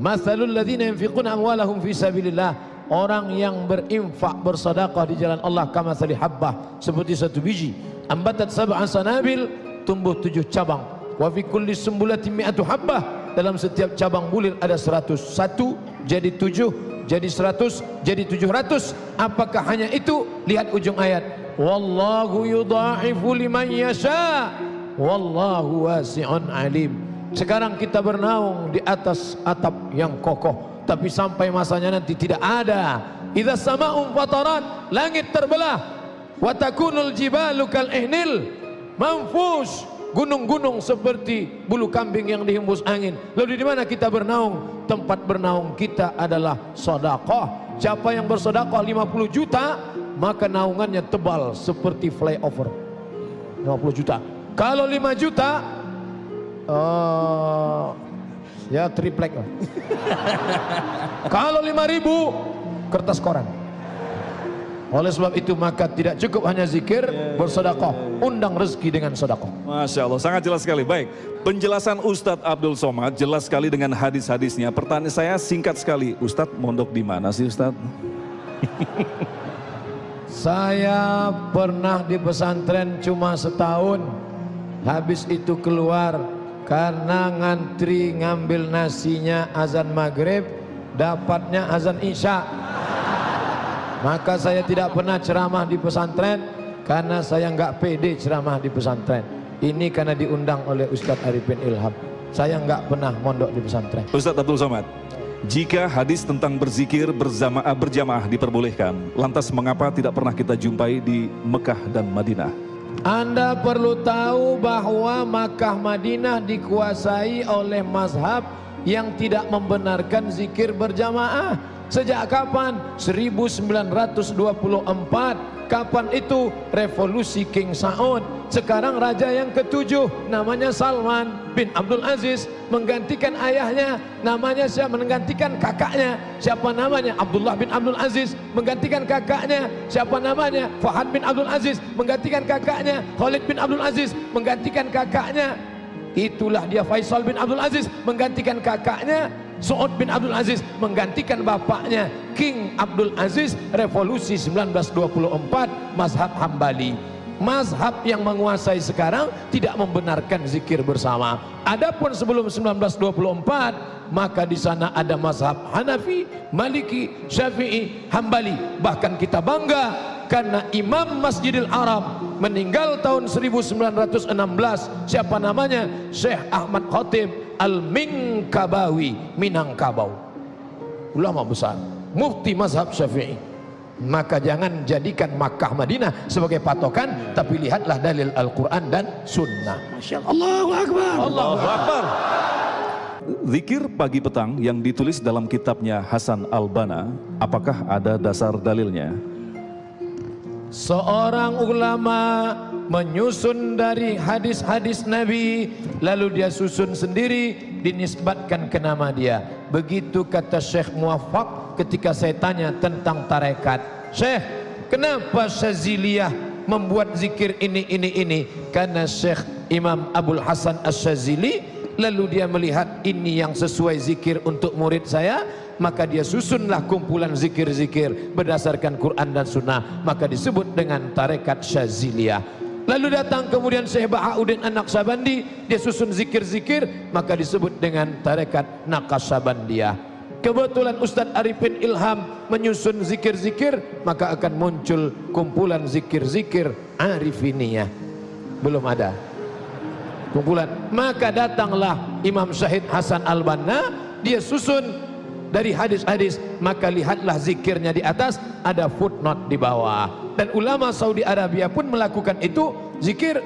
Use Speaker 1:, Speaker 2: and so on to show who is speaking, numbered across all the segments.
Speaker 1: Matsalul ladzina yunfiquna amwalahum fi sabilillah, orang yang berinfak bersedekah di jalan Allah, kamatsali habbah, seperti satu biji, ambatat sab'a sanabil, tumbuh 7 cabang, wa fi kulli sumbulatin mi'atu habbah, dalam setiap cabang bulir ada 100. 1 jadi 7, jadi 100, jadi 700. Apakah hanya itu? Lihat ujung ayat, wallahu yudha'ifu liman yasha wallahu wasi'un alim. Sekarang kita bernaung di atas atap yang kokoh, tapi sampai masanya nanti tidak ada. Idza sama'un fatarat, langit terbelah, wa takunul jibalu kal ihnil manfush, gunung-gunung seperti bulu kambing yang dihembus angin. Lalu di mana kita bernaung? Tempat bernaung kita adalah sedekah. Siapa yang bersedekah 50 juta, maka naungannya tebal seperti flyover. 50 juta. Kalau 5 juta, ya triplek lah. Kalau 5.000, kertas koran. Oleh sebab itu maka tidak cukup hanya zikir, bersedekah, undang rezeki dengan sedekah.
Speaker 2: Masya Allah, sangat jelas sekali. Baik, penjelasan Ustadz Abdul Somad jelas sekali dengan hadis-hadisnya. Pertanyaan saya singkat sekali, Ustadz mondok di mana sih Ustadz?
Speaker 1: Saya pernah di pesantren cuma setahun, habis itu keluar karena ngantri ngambil nasinya azan maghrib, dapatnya azan isya. Maka saya tidak pernah ceramah di pesantren karena saya nggak pede ceramah di pesantren. Ini karena diundang oleh Ustadz Arifin Ilham. Saya nggak pernah mondok di pesantren.
Speaker 2: Ustadz Abdul Somad, jika hadis tentang berzikir berjamaah diperbolehkan, lantas mengapa tidak pernah kita jumpai di Mekah dan Madinah?
Speaker 1: Anda perlu tahu bahwa Makkah Madinah dikuasai oleh mazhab yang tidak membenarkan zikir berjamaah. Sejak kapan? 1924. Kapan itu? Revolusi King Saud. Sekarang raja yang ke-7 namanya Salman bin Abdul Aziz, menggantikan ayahnya, namanya siapa? Menggantikan kakaknya. Siapa namanya? Abdullah bin Abdul Aziz. Menggantikan kakaknya. Siapa namanya? Fahad bin Abdul Aziz. Menggantikan kakaknya. Khalid bin Abdul Aziz. Menggantikan kakaknya. Itulah dia Faisal bin Abdul Aziz. Menggantikan kakaknya. Saud bin Abdul Aziz menggantikan bapaknya King Abdul Aziz. Revolusi 1924, mazhab Hambali. Mazhab yang menguasai sekarang tidak membenarkan zikir bersama. Adapun sebelum 1924, maka di sana ada mazhab Hanafi, Maliki, Syafi'i, Hambali. Bahkan kita bangga karena Imam Masjidil Haram meninggal tahun 1916. Siapa namanya? Syekh Ahmad Khatib Al-Minkabawi, Minangkabau, ulama besar, mufti mazhab Syafi'i. Maka jangan jadikan Makkah Madinah sebagai patokan, tapi lihatlah dalil Al-Quran dan Sunnah. Masya Allah. Allahu Akbar.
Speaker 2: Allahu Akbar. Zikir pagi petang yang ditulis dalam kitabnya Hasan Al-Banna, apakah ada dasar dalilnya?
Speaker 1: Seorang ulama menyusun dari hadis-hadis Nabi, lalu dia susun sendiri, dinisbatkan ke nama dia. Begitu kata Syekh Muwaffaq ketika saya tanya tentang tarekat. Syekh, kenapa Syaziliyah membuat zikir ini? Karena Syekh Imam Abdul Hasan Asy-Syazili, lalu dia melihat ini yang sesuai zikir untuk murid saya, maka dia susunlah kumpulan zikir-zikir berdasarkan Quran dan Sunnah, maka disebut dengan tarekat Syaziliyah. Lalu datang kemudian Syekh Bahauddin An-Naqsabandi, dia susun zikir-zikir, maka disebut dengan tarekat Naqsabandiyah. Kebetulan Ustadz Arifin Ilham menyusun zikir-zikir, maka akan muncul kumpulan zikir-zikir Arifiniyah. Belum ada kumpulan. Maka datanglah Imam Syahid Hasan Al-Banna, dia susun dari hadis-hadis, maka lihatlah zikirnya di atas, ada footnote di bawah. Dan ulama Saudi Arabia pun melakukan itu, zikir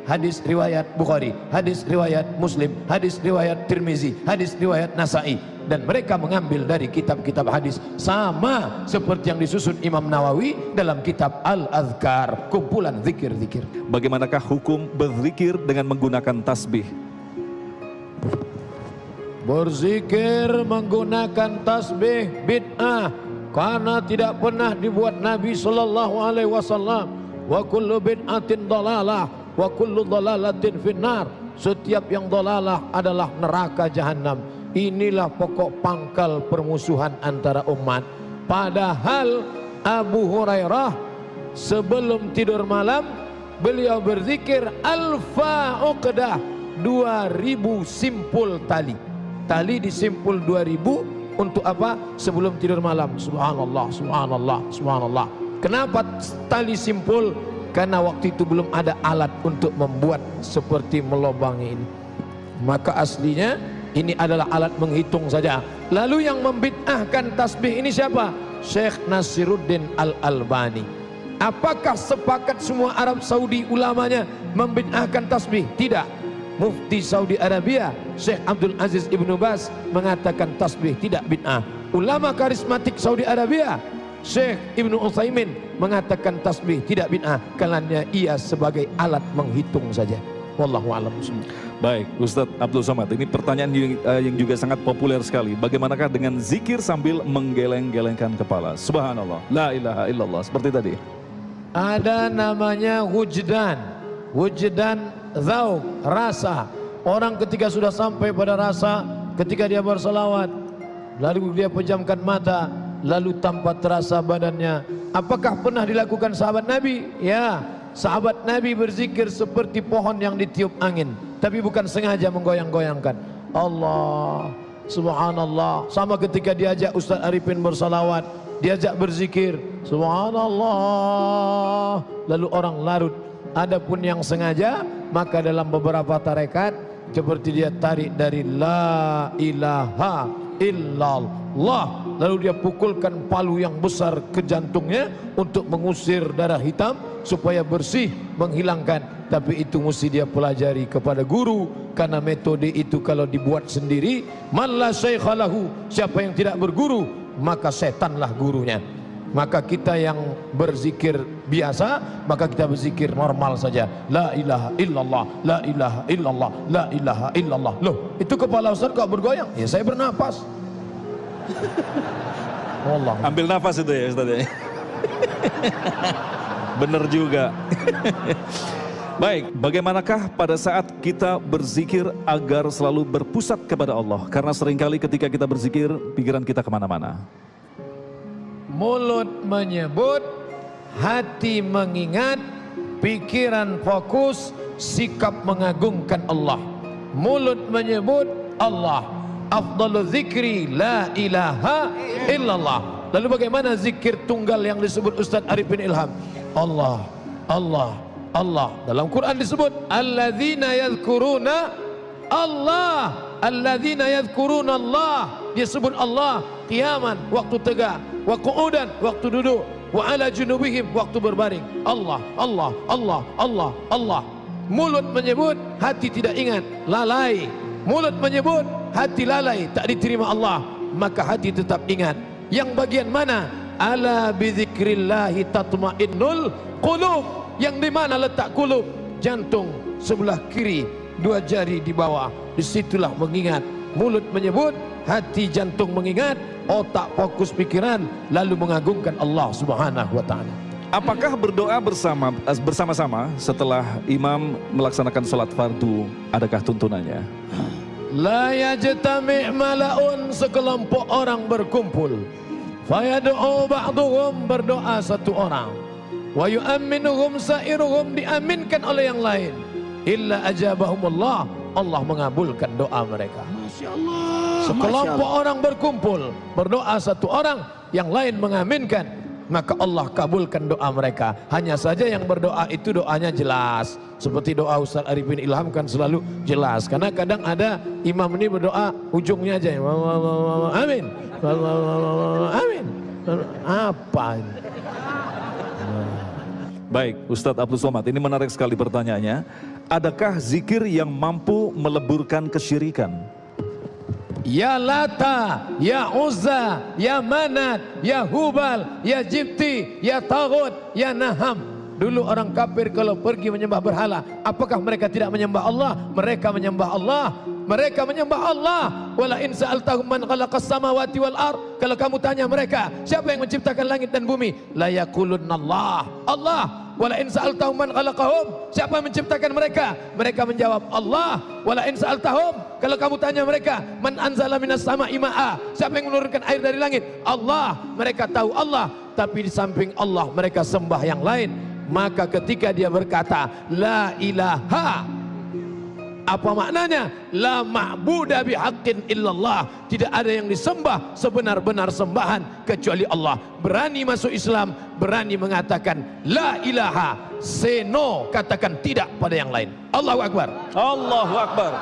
Speaker 1: hadis riwayat Bukhari, hadis riwayat Muslim, hadis riwayat Tirmizi, hadis riwayat Nasai, dan mereka mengambil dari kitab-kitab hadis sama seperti yang disusun Imam Nawawi dalam kitab Al-Adhkar, kumpulan zikir-zikir.
Speaker 2: Bagaimanakah hukum berzikir dengan menggunakan tasbih?
Speaker 1: Berzikir menggunakan tasbih bid'ah, karena tidak pernah dibuat Nabi sallallahu alaihi wasallam. Wa kullu bid'atin dhalalah wa kullu dhalalatin finnar. Setiap yang dhalalah adalah neraka jahanam. inilah pokok pangkal permusuhan antara umat. Padahal Abu Hurairah sebelum tidur malam beliau berzikir alfa uqdah, 2000 simpul tali. Tali disimpul 2000 untuk apa? Sebelum tidur malam. Subhanallah, subhanallah, subhanallah. Kenapa tali simpul? Karena waktu itu belum ada alat untuk membuat seperti melobangi ini. Maka aslinya ini adalah alat menghitung saja. Lalu yang membid'ahkan tasbih ini siapa? Syekh Nasiruddin Al-Albani. Apakah sepakat semua Arab Saudi ulamanya membid'ahkan tasbih? Tidak. Mufti Saudi Arabia Syekh Abdul Aziz Ibnu Baz mengatakan tasbih tidak bid'ah. Ulama karismatik Saudi Arabia Syekh Ibnu Utsaimin mengatakan tasbih tidak bid'ah, karena ia sebagai alat menghitung saja. Wallahu a'lam.
Speaker 2: Baik, Ustadz Abdul Somad, ini pertanyaan yang juga sangat populer sekali. Bagaimanakah dengan zikir sambil menggeleng-gelengkan kepala? Subhanallah, la ilaha illallah, seperti tadi.
Speaker 1: Ada namanya wujdan, wujdan zauk, rasa. Orang ketika sudah sampai pada rasa, ketika dia berselawat, lalu dia pejamkan mata, lalu tanpa terasa badannya. Apakah pernah dilakukan sahabat Nabi? Ya, sahabat Nabi berzikir seperti pohon yang ditiup angin, tapi bukan sengaja menggoyang-goyangkan. Allah, subhanallah. Sama ketika diajak Ustaz Arifin bersalawat, diajak berzikir, subhanallah, lalu orang larut. Adapun yang sengaja, maka dalam beberapa tarekat seperti dia tarik dari la ilaha illallah, lalu dia pukulkan palu yang besar ke jantungnya untuk mengusir darah hitam supaya bersih, menghilangkan. Tapi itu mesti dia pelajari kepada guru, karena metode itu kalau dibuat sendiri, man la syaikha lahu, siapa yang tidak berguru maka setanlah gurunya. Maka kita yang berzikir biasa, maka kita berzikir normal saja. La ilaha illallah, la ilaha illallah, la ilaha illallah. Loh, itu kepala Ustaz kok bergoyang? Ya saya bernapas. Allah.
Speaker 2: Ambil nafas itu ya Ustaz ya. Benar juga. Baik, bagaimanakah pada saat kita berzikir agar selalu berpusat kepada Allah? Karena seringkali ketika kita berzikir, pikiran kita kemana-mana.
Speaker 1: Mulut menyebut, hati mengingat, pikiran fokus, sikap mengagungkan Allah. Mulut menyebut Allah, afdalu zikri la ilaha illallah. Lalu bagaimana zikir tunggal yang disebut Ustaz Arifin Ilham? Allah, Allah, Allah. Dalam Quran disebut alladzina yadhkuruna Allah, alladzina yadhkuruna Allah. Dia sebut Allah qiyaman, waktu tegak, wa qu'udan, waktu duduk, wa ala junubihim, waktu berbaring. Allah, Allah, Allah, Allah, Allah. Mulut menyebut, hati tidak ingat, lalai. Mulut menyebut, hati lalai, tak diterima Allah, maka hati tetap ingat. Yang bagian mana? Ala bidzikrillahi tatmainnul qulub. Yang di mana letak qulub? Jantung sebelah kiri, 2 jari di bawah, disitulah mengingat. Mulut menyebut, hati jantung mengingat, otak fokus pikiran, lalu mengagungkan Allah Subhanahu wa ta'ala.
Speaker 2: Apakah berdoa bersama-sama setelah imam melaksanakan sholat fardu, adakah tuntunannya?
Speaker 1: La yajtami' mala'un, sekelompok orang berkumpul, fayad'u ba'duhum, berdoa satu orang, wa yu'amminuhum sa'iruhum, diaminkan oleh yang lain, illa ajabahumullah, Allah mengabulkan doa mereka.
Speaker 3: Masya Allah.
Speaker 1: Sekelompok orang berkumpul, berdoa satu orang, yang lain mengaminkan, maka Allah kabulkan doa mereka. Hanya saja yang berdoa itu doanya jelas, seperti doa Ustaz Arifin Ilham kan selalu jelas. Karena kadang ada imam ini berdoa ujungnya aja, amin, amin. Apa ini?
Speaker 2: Baik, Ustadz Abdul Somad, ini menarik sekali pertanyaannya. Adakah zikir yang mampu meleburkan kesyirikan?
Speaker 1: Ya Lata, Ya Uzza, Ya Manat, Ya Hubal, Ya Jibti, Ya Taghut, Ya Naham. Dulu orang kafir kalau pergi menyembah berhala, apakah mereka tidak menyembah Allah? Mereka menyembah Allah. mereka menyembah Allah. Wala in sa'altahum man khalaqas samawati wal ard, kalau kamu tanya mereka siapa yang menciptakan langit dan bumi, la yaqulunallah, Allah. Wala in sa'altahum man khalaqahum, siapa yang menciptakan mereka, mereka menjawab Allah. Wala in sa'altahum, kalau kamu tanya mereka man anzala minas sama'i ma'a, siapa yang menurunkan air dari langit, Allah. Mereka tahu Allah, tapi di samping Allah mereka sembah yang lain. Maka ketika dia berkata la ilaha, apa maknanya? La ma'buda bihaqqin illallah, tidak ada yang disembah sebenar-benar sembahan kecuali Allah. Berani masuk Islam, berani mengatakan la ilaha, say no, katakan tidak pada yang lain. Allahu Akbar.
Speaker 2: Allahu Akbar.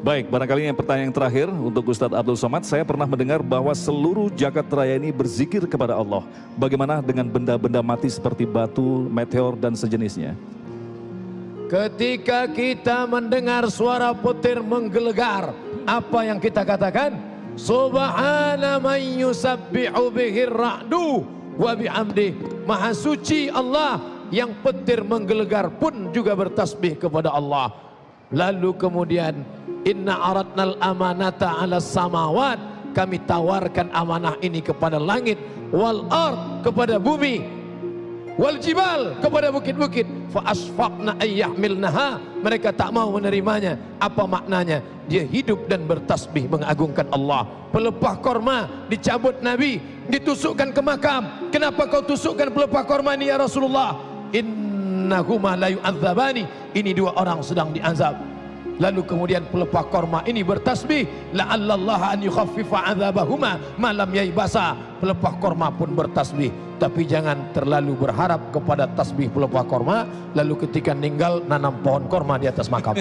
Speaker 2: Baik, barangkali yang pertanyaan terakhir untuk Ustadz Abdul Somad. Saya pernah mendengar bahwa seluruh jagat raya ini berzikir kepada Allah. Bagaimana dengan benda-benda mati seperti batu, meteor dan sejenisnya?
Speaker 1: Ketika kita mendengar suara petir menggelegar, apa yang kita katakan? Subhana man yusabbihu bihir ra'du wa bihamdi. Maha suci Allah yang petir menggelegar pun juga bertasbih kepada Allah. Lalu kemudian inna aradnal amanata ala samawat, kami tawarkan amanah ini kepada langit, wal ard, kepada bumi, wal jibal, kepada bukit-bukit, fa asfaqna ayyahmilnaha, mereka tak mau menerimanya. Apa maknanya? Dia hidup dan bertasbih mengagungkan Allah. Pelepah korma dicabut Nabi, ditusukkan ke makam. Kenapa kau tusukkan pelepah korma ini ya Rasulullah? Innahuma la yu'adzabani, ini dua orang sedang diazab. Lalu kemudian pelepah korma ini bertasbih, la'allallaha an yukhaffifa adzabahuma ma lam yaibasa. Pelepah korma pun bertasbih, tapi jangan terlalu berharap kepada tasbih pelepah korma lalu ketika meninggal nanam pohon korma di atas makam.